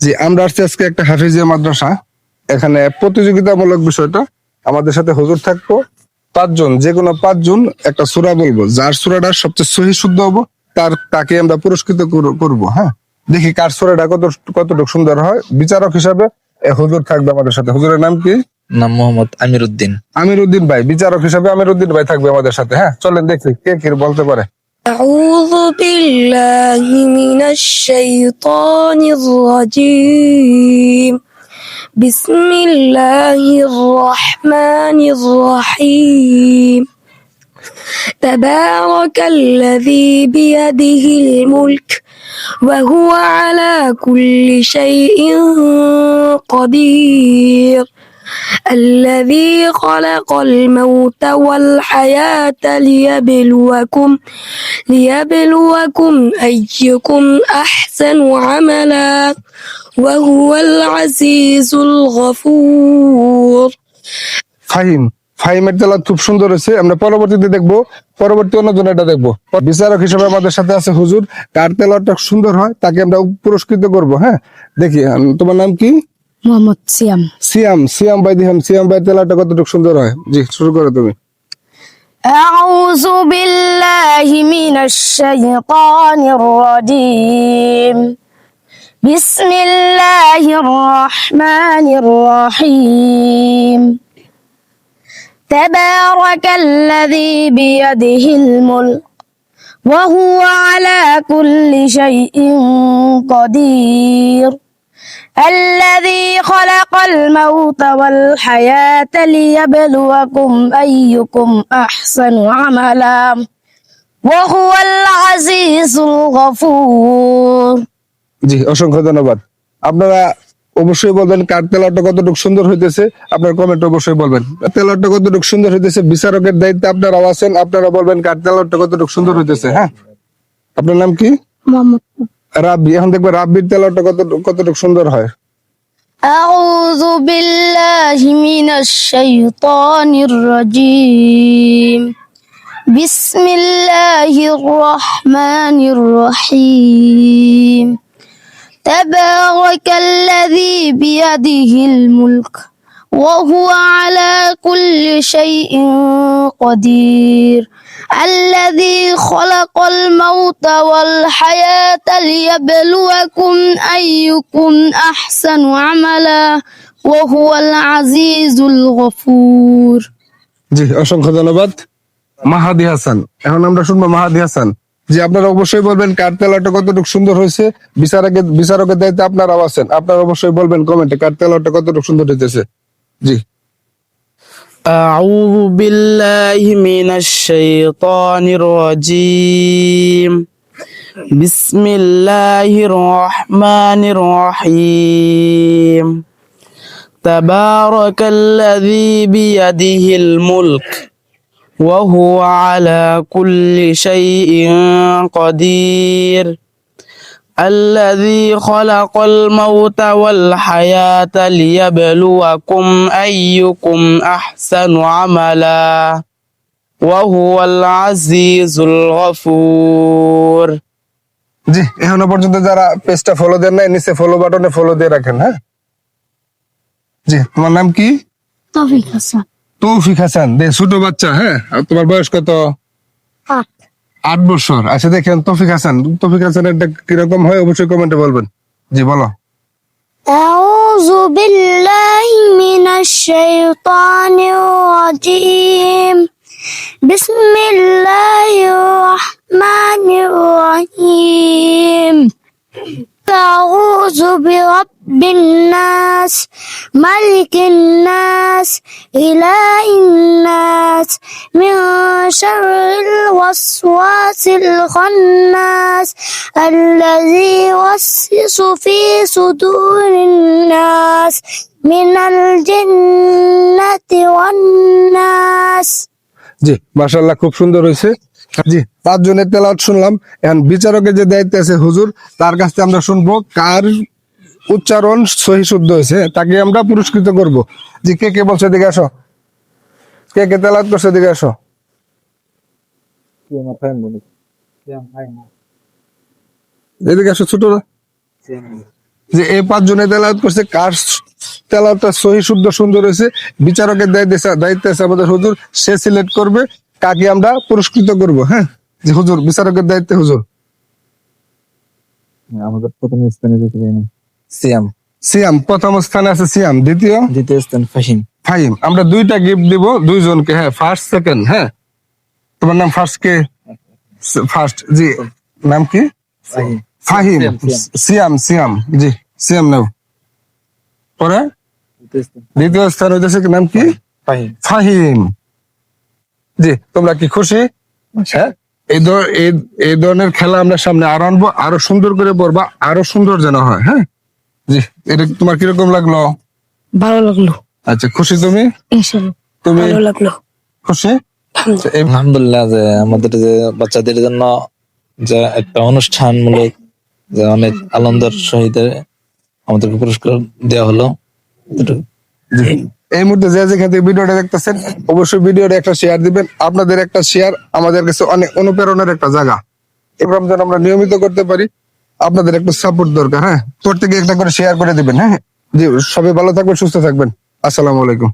জি, আমরা আসছি আজকে একটা হাফিজিয়া মাদ্রাসা। এখানে প্রতিযোগিতামূলক বিষয়টা, আমাদের সাথে হুজুর থাকবো পাঁচজন, যে কোনো পাঁচজন একটা সূরা বলবো, যার সূরাটা সবচেয়ে সহি শুদ্ধ হবো তাকে আমরা পুরস্কৃত করবো। হ্যাঁ, দেখি কার সূরাটা কতটুকু সুন্দর হয়। বিচারক হিসাবে হুজুর থাকবে আমাদের সাথে। হুজুরের নাম কি? নাম মোহাম্মদ আমির উদ্দিন। আমির উদ্দিন ভাই, বিচারক হিসাবে আমির উদ্দিন ভাই থাকবে আমাদের সাথে। হ্যাঁ, চলেন দেখি কে কি বলতে পারে। أعوذ بالله من الشيطان الرجيم بسم الله الرحمن الرحيم تبارك الذي بيده الملك وهو على كل شيء قدير الذي خلق الموت والحياة ليبلوكم أيكم أحسن عملا وهو العزيز الغفور ফাহিমের তেলাওয়াত খুব সুন্দর হয়েছে। আমরা পরবর্তীতে দেখবো, পরবর্তী অন্যজন এটা দেখবো। বিচারক হিসেবে আমাদের সাথে আছে হুজুর। কার তেলাওয়াতটা সুন্দর হয় তাকে আমরা পুরস্কৃত করব। হ্যাঁ, দেখি তোমার নাম কি? মোহাম্মদ সিয়াম। সিয়াম ভাই, দেখেন সিয়াম ভাই তেলাওয়াতটা কতটুকু সুন্দর হয়। জি, শুরু করো তুমি। أعوذ بالله من الشيطان الرجيم بسم الله الرحمن الرحيم تبارك الذي بيده الملك وهو على كل شيء قدير الذي خلق الموت والحياة ليبلوكم أيكم أحسن عملا وهو العزيز الغفور জি, অসংখ্য ধন্যবাদ। আপনারা অবশ্যই বলবেন কার তেলাওয়াতটা কতটুকু সুন্দর হইতেছে। আপনার কমেন্ট অবশ্যই বলবেন তেলাওয়াতটা কতটুকু সুন্দর হইতেছে। বিচারকের দায়িত্বে আপনারাও আছেন, আপনারা বলবেন কার তেলাওয়াতটা কতটুকু সুন্দর হইতেছে। হ্যাঁ, আপনার নাম কি? মোহাম্মদ রাব্বি। এখন দেখবে রাব্বির তেলাওয়াতটা কতটুকু সুন্দর হয়। أعوذ بالله من الشيطان الرجيم بسم الله الرحمن الرحيم تبارك الذي بيده الملك وهو على كل شيء قدير الذي خلق الموت والحياة ليبلوكم أيكم أحسن عملا وهو العزيز الغفور জি, অসংখ্য ধন্যবাদ। মাহাদি হাসান। এখন আমরা শুনবো মাহাদি হাসান। জি, আপনারা অবশ্যই বলবেন কার তেলাওয়াতটা কতটুকু সুন্দর হয়েছে। বিচারকের দায়িত্বে আপনারাও আছেন, আপনারা অবশ্যই বলবেন কমেন্টে কার তেলাওয়াতটা কতটুকু সুন্দর হইতেছে। জি। أعوذ بالله من الشيطان الرجيم بسم الله الرحمن الرحيم تبارك الذي بيده الملك وهو على كل شيء قدير الذي خلق الموت والحياة ليبلوكم أيكم أحسن عملا وهو العزيز الغفور জি, এখনো পর্যন্ত যারা পেজটা ফলো দেন নাই, নিচে ফলো বাটনে ফলো দিয়ে রাখেন। হ্যাঁ, জি, তোমার নাম কি? তৌফিক হাসান। তৌফিক হাসান। ছোট বাচ্চা। হ্যাঁ, আর তোমার বয়স কত? 8 বছর। আচ্ছা, দেখেন তৌফিক হাসানের কিরকম হয় অবশ্যই কমেন্টে বলবেন। জি, বলো। أعوذ بالله من الشيطان الرجيم بسم الله الرحمن الرحيم أعوذ برب الناس ملك الناس إله الناس من شر الوسواس الخناس الذي يوسوس في صدور الناس من الجنة والناس জি, মাশাআল্লাহ, খুব সুন্দর হয়েছে। জি, 5 জনের তেলাওয়াত শুনলাম। এখন বিচারকের যে দায়িত্বে আছে হুজুর, তার কাছ থেকে আমরা শুনবো কার উচ্চারণ সহি শুদ্ধ হয়েছে তাকে আমরা পুরস্কৃত করব। জি, কে কে বলছে এদিকে আসো। কে কে তেলাওয়াত করছে এদিকে আসো। এদিকে আসো ছোটরা। যে এই 5 জনে তেলাওয়াত করছে, কার তেলাওয়াতটা সহি শুদ্ধ সুন্দর হয়েছে, বিচারকের দায়িত্ব আছে আমাদের হুজুর, সে সিলেক্ট করবে কাকে আমরা পুরস্কৃত করব। হ্যাঁ, যে হুজুর বিচারকের দায়িত্বে হুজুর। আমাদের প্রথম স্থানে সিয়াম, সিয়াম প্রথম স্থানে আছে, সিয়াম দ্বিতীয় দ্বিতীয় স্থান ফাহিম। ফাহিম। আমরা 2টা গিফট দিব 2 জনকে। হ্যাঁ, ফার্স্ট সেকেন্ড। হ্যাঁ, তোমার নাম ফার্স্ট কে? ফার্স্ট, জি। নাম কি? ফাহিম। ফাহিম। সিয়াম, সিয়াম, জি সিয়াম নাও। পরে দ্বিতীয় স্থান হইতেছে কি, নাম কি? ফাহিম। ফাহিম। জি, তোমরা কি খুশি? হ্যাঁ, এই ধরনের খেলা আমরা সামনে আরো আনবো, আরো সুন্দর করে পড়বা, আরো সুন্দর যেন হয়। হ্যাঁ জি, এটা তোমার কিরকম লাগলো? ভালো লাগলো, আচ্ছা, খুশি তুমি? ইনশাআল্লাহ তুমি ভালো লাগলো। খুশি? আচ্ছা, আলহামদুলিল্লাহ যে আমাদের যে বাচ্চাদের জন্য যে একটা অনুষ্ঠানমূলক যে অনেক আনন্দের সহিত আমাদেরকে পুরস্কার দেওয়া হলো। জি। এই মুহূর্তে যে যেখান থেকে ভিডিওটা দেখতেছেন, অবশ্যই ভিডিওটা একটা শেয়ার দিবেন। আপনাদের একটা শেয়ার আমাদের কাছে অনেক অনুপ্রেরণার একটা জায়গা। এরকম যেন আমরা নিয়মিত করতে পারি, আপনাদের একটু সাপোর্ট দরকার। হ্যাঁ, প্রত্যেকে একটা করে শেয়ার করে দিবেন। হ্যাঁ জি, সবাই ভালো থাকবেন, সুস্থ থাকবেন। আসসালামু আলাইকুম।